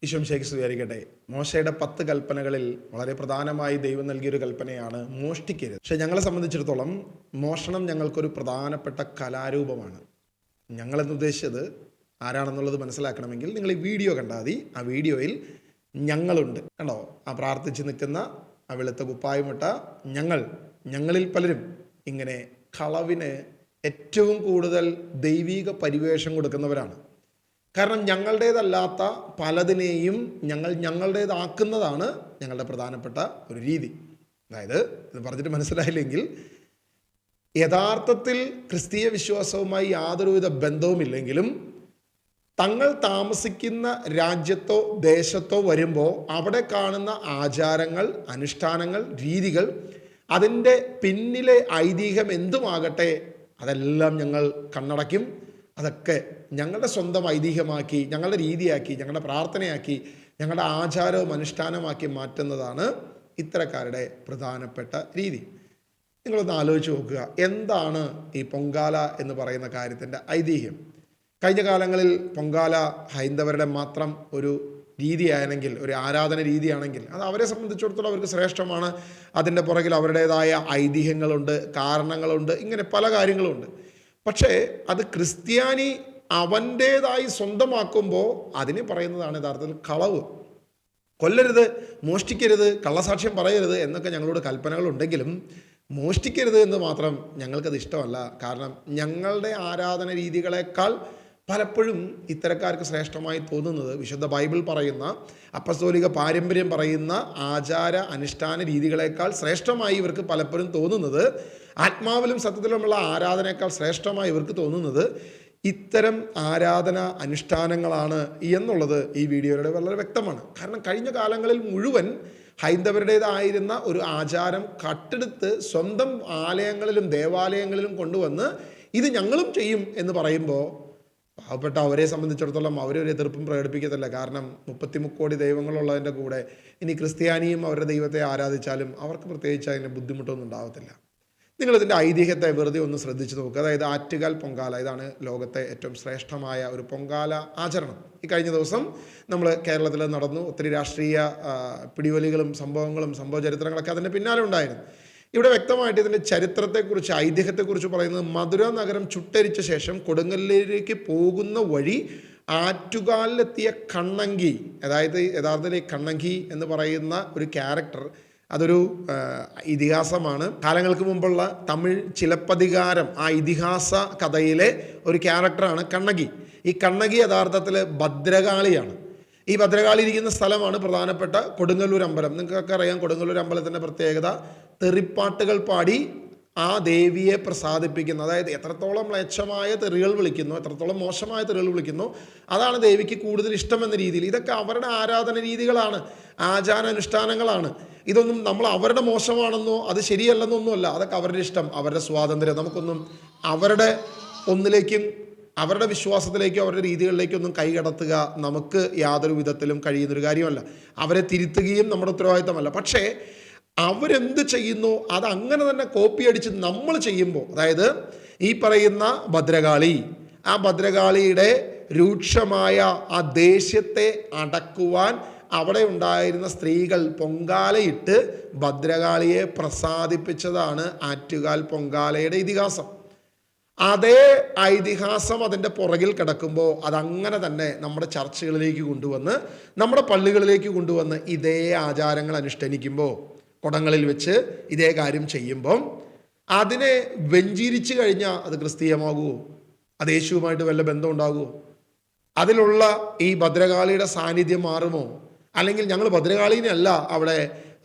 ഈശോമിശിഹായ്ക്ക് സ്തുതിയായിരിക്കട്ടെ. മോശയുടെ 10 കൽപ്പനകളിൽ വളരെ പ്രധാനമായി ദൈവം നൽകിയൊരു കൽപ്പനയാണ് മോഷ്ടിക്കരുത്. പക്ഷെ ഞങ്ങളെ സംബന്ധിച്ചിടത്തോളം മോഷണം ഞങ്ങൾക്കൊരു പ്രധാനപ്പെട്ട കലാരൂപമാണ്. ഞങ്ങളെന്നുദ്ദേശിച്ചത് ആരാണെന്നുള്ളത് മനസ്സിലാക്കണമെങ്കിൽ നിങ്ങൾ ഈ വീഡിയോ കണ്ടാൽ മതി. ആ വീഡിയോയിൽ ഞങ്ങളുണ്ട് കണ്ടോ, ആ പ്രാർത്ഥിച്ച് നിൽക്കുന്ന ആ വെളുത്ത കുപ്പായമിട്ട ഞങ്ങളിൽ പലരും ഇങ്ങനെ കളവിന് ഏറ്റവും കൂടുതൽ ദൈവിക പരിവേഷം കൊടുക്കുന്നവരാണ്. കാരണം ഞങ്ങളുടേതല്ലാത്ത പലതിനെയും ഞങ്ങളുടേതാക്കുന്നതാണ് ഞങ്ങളുടെ പ്രധാനപ്പെട്ട ഒരു രീതി. അതായത് ഇത് പറഞ്ഞിട്ട് മനസ്സിലായില്ലെങ്കിൽ, യഥാർത്ഥത്തിൽ ക്രിസ്തീയ വിശ്വാസവുമായി യാതൊരുവിധ ബന്ധവുമില്ലെങ്കിലും തങ്ങൾ താമസിക്കുന്ന രാജ്യത്തോ ദേശത്തോ വരുമ്പോൾ അവിടെ കാണുന്ന ആചാരങ്ങൾ, അനുഷ്ഠാനങ്ങൾ, രീതികൾ, അതിൻ്റെ പിന്നിലെ ഐതിഹ്യം എന്തുമാകട്ടെ അതെല്ലാം ഞങ്ങൾ കണ്ണടയ്ക്കും. അതൊക്കെ ഞങ്ങളുടെ സ്വന്തം ഐതിഹ്യമാക്കി, ഞങ്ങളുടെ രീതിയാക്കി, ഞങ്ങളുടെ പ്രാർത്ഥനയാക്കി, ഞങ്ങളുടെ ആചാരവും അനുഷ്ഠാനമാക്കി മാറ്റുന്നതാണ് ഇത്തരക്കാരുടെ പ്രധാനപ്പെട്ട രീതി. നിങ്ങളൊന്ന് ആലോചിച്ച് നോക്കുക, എന്താണ് ഈ പൊങ്കാല എന്ന് പറയുന്ന കാര്യത്തിൻ്റെ ഐതിഹ്യം? കഴിഞ്ഞ കാലങ്ങളിൽ പൊങ്കാല ഹൈന്ദവരുടെ മാത്രം ഒരു രീതിയാണെങ്കിൽ, ഒരു ആരാധന രീതിയാണെങ്കിൽ അത് അവരെ സംബന്ധിച്ചിടത്തോളം അവർക്ക് ശ്രേഷ്ഠമാണ്. അതിൻ്റെ പുറകിൽ അവരുടേതായ ഐതിഹ്യങ്ങളുണ്ട്, കാരണങ്ങളുണ്ട്, ഇങ്ങനെ പല കാര്യങ്ങളുമുണ്ട്. പക്ഷേ അത് ക്രിസ്ത്യാനി അവൻ്റേതായി സ്വന്തമാക്കുമ്പോൾ അതിനെ പറയുന്നതാണ് യഥാർത്ഥത്തിൽ കളവ്. കൊല്ലരുത്, മോഷ്ടിക്കരുത്, കള്ളസാക്ഷ്യം പറയരുത് എന്നൊക്കെ ഞങ്ങളോട് കൽപ്പനകളുണ്ടെങ്കിലും മോഷ്ടിക്കരുത് എന്ന് മാത്രം ഞങ്ങൾക്കത് ഇഷ്ടമല്ല. കാരണം ഞങ്ങളുടെ ആരാധന രീതികളെക്കാൾ പലപ്പോഴും ഇത്തരക്കാർക്ക് ശ്രേഷ്ഠമായി തോന്നുന്നത് വിശുദ്ധ ബൈബിൾ പറയുന്ന, അപ്പസ്തോലിക പാരമ്പര്യം പറയുന്ന ആചാര അനുഷ്ഠാന രീതികളെക്കാൾ ശ്രേഷ്ഠമായി ഇവർക്ക് പലപ്പോഴും തോന്നുന്നത്, ആത്മാവിലും സത്യത്തിലുമുള്ള ആരാധനയേക്കാൾ ശ്രേഷ്ഠമായി ഇവർക്ക് തോന്നുന്നത് ഇത്തരം ആരാധന അനുഷ്ഠാനങ്ങളാണ് എന്നുള്ളത് ഈ വീഡിയോയുടെ വളരെ വ്യക്തമാണ്. കാരണം കഴിഞ്ഞ കാലങ്ങളിൽ മുഴുവൻ ഹൈന്ദവരുടേതായിരുന്ന ഒരു ആചാരം കട്ടെടുത്ത് സ്വന്തം ആലയങ്ങളിലും ദേവാലയങ്ങളിലും കൊണ്ടുവന്ന് ഇത് ഞങ്ങളും ചെയ്യും എന്ന് പറയുമ്പോൾ പാവപ്പെട്ട അവരെ സംബന്ധിച്ചിടത്തോളം അവരൊരു എതിർപ്പും പ്രകടിപ്പിക്കത്തില്ല. കാരണം 33 കോടി ദൈവങ്ങളുള്ളതിൻ്റെ കൂടെ ഇനി ക്രിസ്ത്യാനിയും അവരുടെ ദൈവത്തെ ആരാധിച്ചാലും അവർക്ക് പ്രത്യേകിച്ച് അതിന് ബുദ്ധിമുട്ടൊന്നും ഉണ്ടാവത്തില്ല. നിങ്ങളിതിൻ്റെ ഐതിഹ്യത്തെ വെറുതെ ഒന്ന് ശ്രദ്ധിച്ച് നോക്കുക. അതായത് ആറ്റുകാൽ പൊങ്കാല, ഇതാണ് ലോകത്തെ ഏറ്റവും ശ്രേഷ്ഠമായ ഒരു പൊങ്കാല ആചരണം. ഈ കഴിഞ്ഞ ദിവസം നമ്മൾ കേരളത്തിൽ നടന്നു. ഒത്തിരി രാഷ്ട്രീയ പിടിവലികളും സംഭവങ്ങളും സംഭവ ചരിത്രങ്ങളൊക്കെ അതിൻ്റെ പിന്നാലെ ഉണ്ടായിരുന്നു. ഇവിടെ വ്യക്തമായിട്ട് ഇതിൻ്റെ ചരിത്രത്തെക്കുറിച്ച്, ഐതിഹ്യത്തെക്കുറിച്ച് പറയുന്നത്, മധുര നഗരം ചുട്ടരിച്ച ശേഷം കൊടുങ്ങല്ലൂരിലേക്ക് പോകുന്ന വഴി ആറ്റുകാലിലെത്തിയ കണ്ണങ്കി, അതായത് യഥാർത്ഥത്തിൽ കണ്ണങ്കി എന്ന് പറയുന്ന ഒരു ക്യാരക്ടർ, അതൊരു ഇതിഹാസമാണ്. കാലങ്ങൾക്ക് മുമ്പുള്ള തമിഴ് ചിലപ്പതികാരം, ആ ഇതിഹാസ കഥയിലെ ഒരു ക്യാരക്ടറാണ് കണ്ണകി. ഈ കണ്ണകി യഥാർത്ഥത്തിൽ ഭദ്രകാളിയാണ്. ഈ ഭദ്രകാളി ഇരിക്കുന്ന സ്ഥലമാണ് പ്രധാനപ്പെട്ട കൊടുങ്ങല്ലൂർ അമ്പലം. നിങ്ങൾക്കൊക്കെ അറിയാം കൊടുങ്ങല്ലൂർ അമ്പലത്തിൻ്റെ പ്രത്യേകത തെറിപ്പാട്ടുകൾ പാടി ആ ദേവിയെ പ്രസാദിപ്പിക്കുന്നു. അതായത് എത്രത്തോളം മ്ലേച്ഛമായ തെറികൾ വിളിക്കുന്നു, എത്രത്തോളം മോശമായ തെറികൾ വിളിക്കുന്നു, അതാണ് ദേവിക്ക് കൂടുതൽ ഇഷ്ടമെന്ന രീതിയിൽ. ഇതൊക്കെ അവരുടെ ആരാധന രീതികളാണ്, ആചാരാനുഷ്ഠാനങ്ങളാണ്. ഇതൊന്നും നമ്മൾ അവരുടെ മോശമാണെന്നോ അത് ശരിയല്ലെന്നൊന്നുമല്ല. അതൊക്കെ അവരുടെ ഇഷ്ടം, അവരുടെ സ്വാതന്ത്ര്യം. നമുക്കൊന്നും അവരുടെ ഒന്നിലേക്കും അവരുടെ വിശ്വാസത്തിലേക്കോ അവരുടെ രീതികളിലേക്കൊന്നും കൈകടത്തുക നമുക്ക് യാതൊരു വിധത്തിലും കഴിയുന്നൊരു കാര്യമല്ല. അവരെ തിരുത്തുകയും നമ്മുടെ ഉത്തരവാദിത്തമല്ല. പക്ഷേ അവരെന്ത് ചെയ്യുന്നു അതങ്ങനെ തന്നെ കോപ്പി അടിച്ച് നമ്മൾ ചെയ്യുമ്പോൾ, അതായത് ഈ പറയുന്ന ഭദ്രകാളി, ആ ഭദ്രകാളിയുടെ രൂക്ഷമായ ആ ദേഷ്യത്തെ അടക്കുവാൻ അവിടെ ഉണ്ടായിരുന്ന സ്ത്രീകൾ പൊങ്കാലയിട്ട് ഭദ്രകാളിയെ പ്രസാദിപ്പിച്ചതാണ് ആറ്റുകാൽ പൊങ്കാലയുടെ ഇതിഹാസം. അതേ ഐതിഹാസം അതിൻ്റെ പുറകിൽ കിടക്കുമ്പോൾ അതങ്ങനെ തന്നെ നമ്മുടെ ചർച്ചകളിലേക്ക് കൊണ്ടുവന്ന്, നമ്മുടെ പള്ളികളിലേക്ക് കൊണ്ടുവന്ന് ഇതേ ആചാരങ്ങൾ അനുഷ്ഠാനിക്കുമ്പോൾ, കുടങ്ങളിൽ വെച്ച് ഇതേ കാര്യം ചെയ്യുമ്പം അതിനെ വെഞ്ചിരിച്ചു കഴിഞ്ഞാൽ അത് ക്രിസ്തീയമാകുമോ? അത് യേശുവുമായിട്ട് വല്ല ബന്ധം ഉണ്ടാകുമോ? അതിലുള്ള ഈ ഭദ്രകാളിയുടെ സാന്നിധ്യം മാറുമോ? അല്ലെങ്കിൽ ഞങ്ങൾ ഭദ്രകാളീനെ അല്ല അവിടെ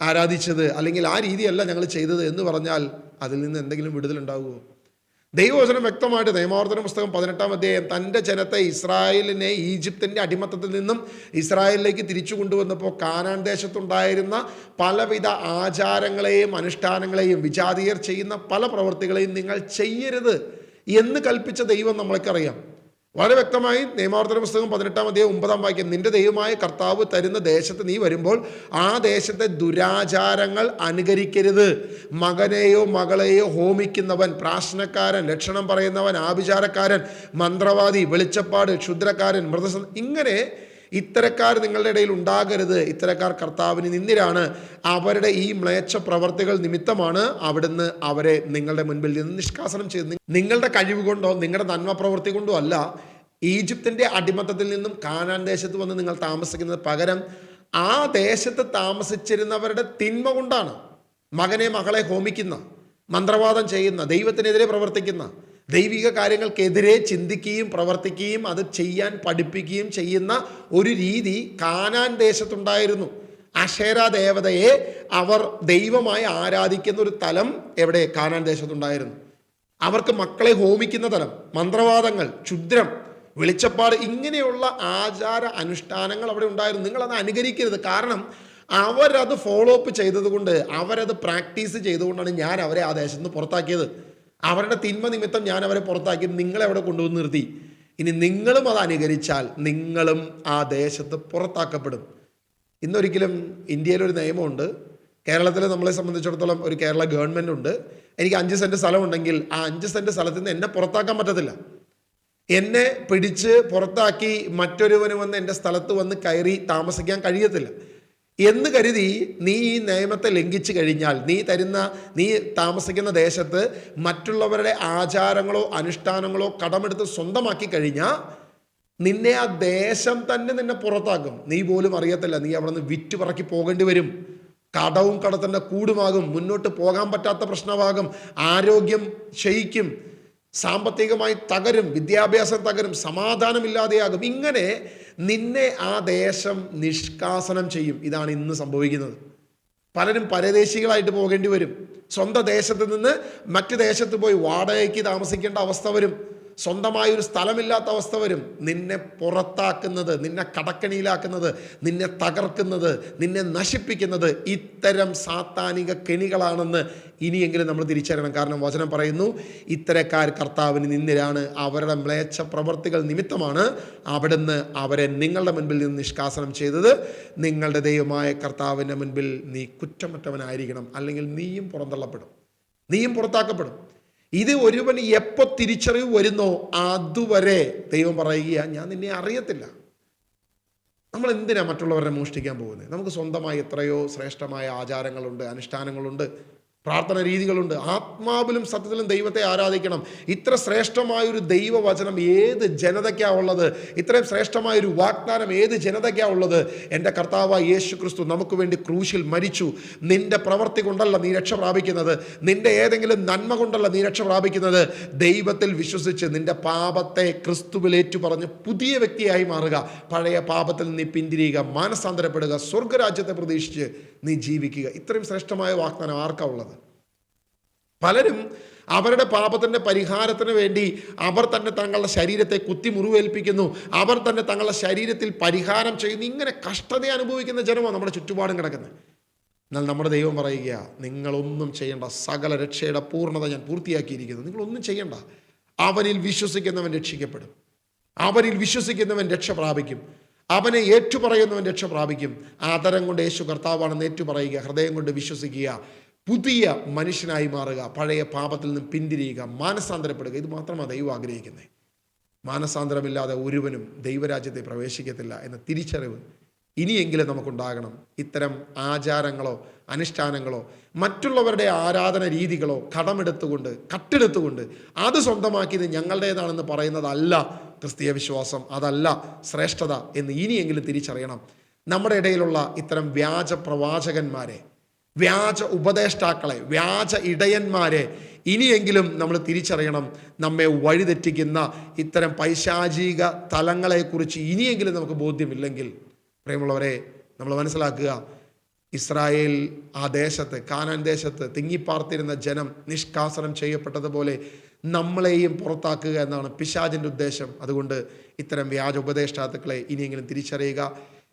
ആരാധിച്ചത്, അല്ലെങ്കിൽ ആ രീതിയല്ല ഞങ്ങൾ ചെയ്തത് എന്ന് പറഞ്ഞാൽ അതിൽ നിന്ന് എന്തെങ്കിലും വിടുതലുണ്ടാകുമോ? ദൈവവചനം വ്യക്തമായിട്ട് നിയമാവർത്തന പുസ്തകം 18-ാം അധ്യായം തൻ്റെ ജനത്തെ ഇസ്രായേലിനെ ഈജിപ്തിൻ്റെ അടിമത്തത്തിൽ നിന്നും ഇസ്രായേലിലേക്ക് തിരിച്ചു കൊണ്ടുവന്നപ്പോൾ കാനാൻ ദേശത്തുണ്ടായിരുന്ന പലവിധ ആചാരങ്ങളെയും അനുഷ്ഠാനങ്ങളെയും വിജാതീയർ ചെയ്യുന്ന പല പ്രവൃത്തികളെയും നിങ്ങൾ ചെയ്യരുത് എന്ന് കൽപ്പിച്ച ദൈവം നമ്മൾക്കറിയാം. വളരെ വ്യക്തമായി നിയമാവർത്തന പുസ്തകം 18-ാം അധ്യായം 9-ാം വാക്യം, നിന്റെ ദൈവമായ കർത്താവ് തരുന്ന ദേശത്ത് നീ വരുമ്പോൾ ആ ദേശത്തെ ദുരാചാരങ്ങൾ അനുകരിക്കരുത്. മകനെയോ മകളെയോ ഹോമിക്കുന്നവൻ, പ്രാശ്നക്കാരൻ, ലക്ഷണം പറയുന്നവൻ, ആഭിചാരക്കാരൻ, മന്ത്രവാദി, വെളിച്ചപ്പാട്, ക്ഷുദ്രക്കാരൻ, ഇങ്ങനെ ഇത്തരക്കാർ നിങ്ങളുടെ ഇടയിൽ ഉണ്ടാകരുത്. ഇത്തരക്കാർ കർത്താവിന് നിന്ദിരാണ്. അവരുടെ ഈ മ്ലേച്ഛ പ്രവർത്തികൾ നിമിത്തമാണ് അവിടുന്ന് അവരെ നിങ്ങളുടെ മുൻപിൽ നിന്ന് നിഷ്കാസനം ചെയ്തത്. നിങ്ങളുടെ കഴിവ് കൊണ്ടോ നിങ്ങളുടെ നന്മ പ്രവൃത്തി കൊണ്ടോ അല്ല ഈജിപ്തിൻ്റെ അടിമത്തത്തിൽ നിന്നും കാനാൻ ദേശത്ത് വന്ന് നിങ്ങൾ താമസിക്കുന്നത്. പകരം ആ ദേശത്ത് താമസിച്ചിരുന്നവരുടെ തിന്മ കൊണ്ടാണ്. മകനെ മകളെ ഹോമിക്കുന്ന, മന്ത്രവാദം ചെയ്യുന്ന, ദൈവത്തിനെതിരെ പ്രവർത്തിക്കുന്ന, ദൈവിക കാര്യങ്ങൾക്കെതിരെ ചിന്തിക്കുകയും പ്രവർത്തിക്കുകയും അത് ചെയ്യാൻ പഠിപ്പിക്കുകയും ചെയ്യുന്ന ഒരു രീതി കാനാൻ ദേശത്തുണ്ടായിരുന്നു. അശേര ദേവതയെ അവർ ദൈവമായി ആരാധിക്കുന്ന ഒരു തലം എവിടെ? കാനാൻ ദേശത്തുണ്ടായിരുന്നു. അവർക്ക് മക്കളെ ഹോമിക്കുന്ന തലം, മന്ത്രവാദങ്ങൾ, ക്ഷുദ്രം, വെളിച്ചപ്പാട്, ഇങ്ങനെയുള്ള ആചാര അനുഷ്ഠാനങ്ങൾ അവിടെ ഉണ്ടായിരുന്നു. നിങ്ങളത് അനുകരിക്കരുത്. കാരണം അവരത് ഫോളോ അപ്പ് ചെയ്തതുകൊണ്ട്, അവരത് പ്രാക്ടീസ് ചെയ്തുകൊണ്ടാണ് ഞാൻ അവരെ ആ ദേശത്ത് നിന്ന് പുറത്താക്കിയത്. അവരുടെ തിന്മ നിമിത്തം ഞാൻ അവരെ പുറത്താക്കി, നിങ്ങളെ അവിടെ കൊണ്ടുവന്ന് നിർത്തി. ഇനി നിങ്ങളും അത് അനുകരിച്ചാൽ നിങ്ങളും ആ ദേശത്ത് പുറത്താക്കപ്പെടും. ഇന്നൊരിക്കലും ഇന്ത്യയിലൊരു നിയമമുണ്ട്. കേരളത്തിൽ നമ്മളെ സംബന്ധിച്ചിടത്തോളം ഒരു കേരള ഗവൺമെൻറ് ഉണ്ട്. എനിക്ക് 5 സെൻറ്റ് സ്ഥലമുണ്ടെങ്കിൽ ആ 5 സെൻറ്റ് സ്ഥലത്ത് നിന്ന് എന്നെ പുറത്താക്കാൻ പറ്റത്തില്ല. എന്നെ പിടിച്ച് പുറത്താക്കി മറ്റൊരുവന് വന്ന് എൻ്റെ സ്ഥലത്ത് വന്ന് കയറി താമസിക്കാൻ കഴിയത്തില്ല എന്ന് കരുതി നീ ഈ നിയമത്തെ ലംഘിച്ചു കഴിഞ്ഞാൽ, നീ താമസിക്കുന്ന ദേശത്ത് മറ്റുള്ളവരുടെ ആചാരങ്ങളോ അനുഷ്ഠാനങ്ങളോ കടമെടുത്ത് സ്വന്തമാക്കി കഴിഞ്ഞാൽ നിന്നെ ആ ദേശം തന്നെ നിന്നെ പുറത്താക്കും. നീ പോലും അറിയത്തില്ല. നീ അവിടെ നിന്ന് വിറ്റ് പറക്കി പോകേണ്ടി വരും. കടവും കടത്തിൻ്റെ കൂടുമാകും. മുന്നോട്ട് പോകാൻ പറ്റാത്ത പ്രശ്നമാകും. ആരോഗ്യം ക്ഷയിക്കും. സാമ്പത്തികമായി തകരും. വിദ്യാഭ്യാസം തകരും. സമാധാനമില്ലാതെയാകും. ഇങ്ങനെ നിന്നെ ആ ദേശം നിഷ്കാസനം ചെയ്യും. ഇതാണ് ഇന്ന് സംഭവിക്കുന്നത്. പലരും പരദേശികളായിട്ട് പോകേണ്ടി വരും. സ്വന്തം ദേശത്ത് നിന്ന് മറ്റു ദേശത്ത് പോയി വാടകയ്ക്ക് താമസിക്കേണ്ട അവസ്ഥ വരും. സ്വന്തമായൊരു സ്ഥലമില്ലാത്ത അവസ്ഥ വരും. നിന്നെ പുറത്താക്കുന്നത്, നിന്നെ കടക്കണിയിലാക്കുന്നത്, നിന്നെ തകർക്കുന്നത്, നിന്നെ നശിപ്പിക്കുന്നത് ഇത്തരം സാത്താനിക കെണികളാണെന്ന് ഇനിയെങ്കിലും നമ്മൾ തിരിച്ചറിയണം. കാരണം വചനം പറയുന്നു, ഇത്തരക്കാർ കർത്താവിന് നിന്ദിരാണ്. അവരുടെ മ്ലേച്ഛ പ്രവർത്തികൾ നിമിത്തമാണ് അവിടുന്ന് അവരെ നിങ്ങളുടെ മുൻപിൽ നിന്ന് നിഷ്കാസനം ചെയ്തത്. നിങ്ങളുടെ ദൈവമായ കർത്താവിൻ്റെ മുൻപിൽ നീ കുറ്റമറ്റവനായിരിക്കണം, അല്ലെങ്കിൽ നീയും പുറന്തള്ളപ്പെടും, നീയും പുറത്താക്കപ്പെടും. ഇത് ഒരുവന് എപ്പോൾ തിരിച്ചറിവ് വരുന്നോ അതുവരെ ദൈവം പറയുക, ഞാൻ നിന്നെ അറിയത്തില്ല. നമ്മൾ എന്തിനാ മറ്റുള്ളവരെ മോഷ്ടിക്കാൻ പോകുന്നത്? നമുക്ക് സ്വന്തമായി എത്രയോ ശ്രേഷ്ഠമായ ആചാരങ്ങളുണ്ട്, അനുഷ്ഠാനങ്ങളുണ്ട്, പ്രാർത്ഥന രീതികളുണ്ട്. ആത്മാവിലും സത്യത്തിലും ദൈവത്തെ ആരാധിക്കണം. ഇത്ര ശ്രേഷ്ഠമായൊരു ദൈവവചനം ഏത് ജനതയ്ക്കാണ് ഉള്ളത്? ഇത്രയും ശ്രേഷ്ഠമായൊരു വാഗ്ദാനം ഏത് ജനതയ്ക്കാണ് ഉള്ളത്? എൻ്റെ കർത്താവായ യേശു ക്രിസ്തു നമുക്ക് വേണ്ടി ക്രൂശിൽ മരിച്ചു. നിന്റെ പ്രവൃത്തി കൊണ്ടല്ല നീ രക്ഷ പ്രാപിക്കുന്നത്. നിന്റെ ഏതെങ്കിലും നന്മ കൊണ്ടല്ല നീ രക്ഷ പ്രാപിക്കുന്നത്. ദൈവത്തിൽ വിശ്വസിച്ച് നിന്റെ പാപത്തെ ക്രിസ്തുവിൽ ഏറ്റുപറഞ്ഞ് പുതിയ വ്യക്തിയായി മാറുക. പഴയ പാപത്തിൽ നീ പിന്തിരിയുക, മാനസാന്തരപ്പെടുക, സ്വർഗരാജ്യത്തെ പ്രതീക്ഷിച്ച് നീ ജീവിക്കുക. ഇത്രയും ശ്രേഷ്ഠമായ വാഗ്ദാനം ആർക്കാ ഉള്ളത്? പലരും അവരുടെ പാപത്തിൻ്റെ പരിഹാരത്തിന് വേണ്ടി അവർ തന്നെ തങ്ങളുടെ ശരീരത്തെ കുത്തി മുറിവേൽപ്പിക്കുന്നു. അവർ തന്നെ തങ്ങളുടെ ശരീരത്തിൽ പരിഹാരം ചെയ്യുന്നു. ഇങ്ങനെ കഷ്ടത അനുഭവിക്കുന്ന ജനമാണ് നമ്മുടെ ചുറ്റുപാടും കിടക്കുന്നത്. എന്നാൽ നമ്മുടെ ദൈവം പറയുക, നിങ്ങളൊന്നും ചെയ്യേണ്ട, സകല രക്ഷയുടെ പൂർണ്ണത ഞാൻ പൂർത്തിയാക്കിയിരിക്കുന്നു. നിങ്ങളൊന്നും ചെയ്യേണ്ട. അവനിൽ വിശ്വസിക്കുന്നവൻ രക്ഷിക്കപ്പെടും. അവനിൽ വിശ്വസിക്കുന്നവൻ രക്ഷ പ്രാപിക്കും. അവനെ ഏറ്റുപറയുന്നവൻ രക്ഷ പ്രാപിക്കും. ആദരം കൊണ്ട് യേശു കർത്താവാണെന്ന് ഏറ്റുപറയുക, ഹൃദയം കൊണ്ട് വിശ്വസിക്കുക, പുതിയ മനുഷ്യനായി മാറുക, പഴയ പാപത്തിൽ നിന്ന് പിന്തിരിയുക, മാനസാന്തരപ്പെടുക. ഇത് മാത്രമാണ് ദൈവം ആഗ്രഹിക്കുന്നത്. മാനസാന്തരമില്ലാതെ ഒരുവനും ദൈവരാജ്യത്തെ പ്രവേശിക്കത്തില്ല എന്ന തിരിച്ചറിവ് ഇനിയെങ്കിലും നമുക്കുണ്ടാകണം. ഇത്തരം ആചാരങ്ങളോ അനുഷ്ഠാനങ്ങളോ മറ്റുള്ളവരുടെ ആരാധന രീതികളോ കട്ടെടുത്തുകൊണ്ട് അത് സ്വന്തമാക്കിയത് ഞങ്ങളുടേതാണെന്ന് പറയുന്നതല്ല ക്രിസ്തീയ വിശ്വാസം, അതല്ല ശ്രേഷ്ഠത എന്ന് ഇനിയെങ്കിലും തിരിച്ചറിയണം. നമ്മുടെ ഇടയിലുള്ള ഇത്തരം വ്യാജ പ്രവാചകന്മാരെ, വ്യാജ ഉപദേഷ്ടാക്കളെ, വ്യാജ ഇടയന്മാരെ ഇനിയെങ്കിലും നമ്മൾ തിരിച്ചറിയണം. നമ്മെ വഴിതെറ്റിക്കുന്ന ഇത്തരം പൈശാചിക തലങ്ങളെക്കുറിച്ച് ഇനിയെങ്കിലും നമുക്ക് ബോധ്യമില്ലെങ്കിൽ, പ്രിയമുള്ളവരെ, നമ്മൾ മനസ്സിലാക്കുക, ഇസ്രായേൽ ആ ദേശത്ത്, കാനാൻ ദേശത്ത് തിങ്ങിപ്പാർത്തിരുന്ന ജനം നിഷ്കാസനം ചെയ്യപ്പെട്ടതുപോലെ നമ്മളെയും പുറത്താക്കുക എന്നാണ് പിശാചിൻ്റെ ഉദ്ദേശം. അതുകൊണ്ട് ഇത്തരം വ്യാജ ഉപദേഷ്ടാക്കളെ ഇനിയെങ്കിലും തിരിച്ചറിയുക.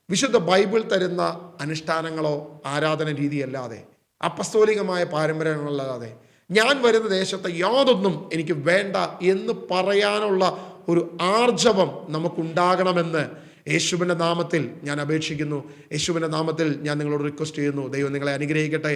വിശുദ്ധ ബൈബിൾ തരുന്ന അനുഷ്ഠാനങ്ങളോ ആരാധന രീതിയല്ലാതെ, അപ്പസ്തോലികമായ പാരമ്പര്യങ്ങളല്ലാതെ, ഞാൻ വരുന്ന ദേശത്തെ യാതൊന്നും എനിക്ക് വേണ്ട എന്ന് പറയാനുള്ള ഒരു ആർജവം നമുക്കുണ്ടാകണമെന്ന് യേശുവിൻ്റെ നാമത്തിൽ ഞാൻ അപേക്ഷിക്കുന്നു. യേശുവിൻ്റെ നാമത്തിൽ ഞാൻ നിങ്ങളോട് റിക്വസ്റ്റ് ചെയ്യുന്നു. ദൈവം നിങ്ങളെ അനുഗ്രഹിക്കട്ടെ.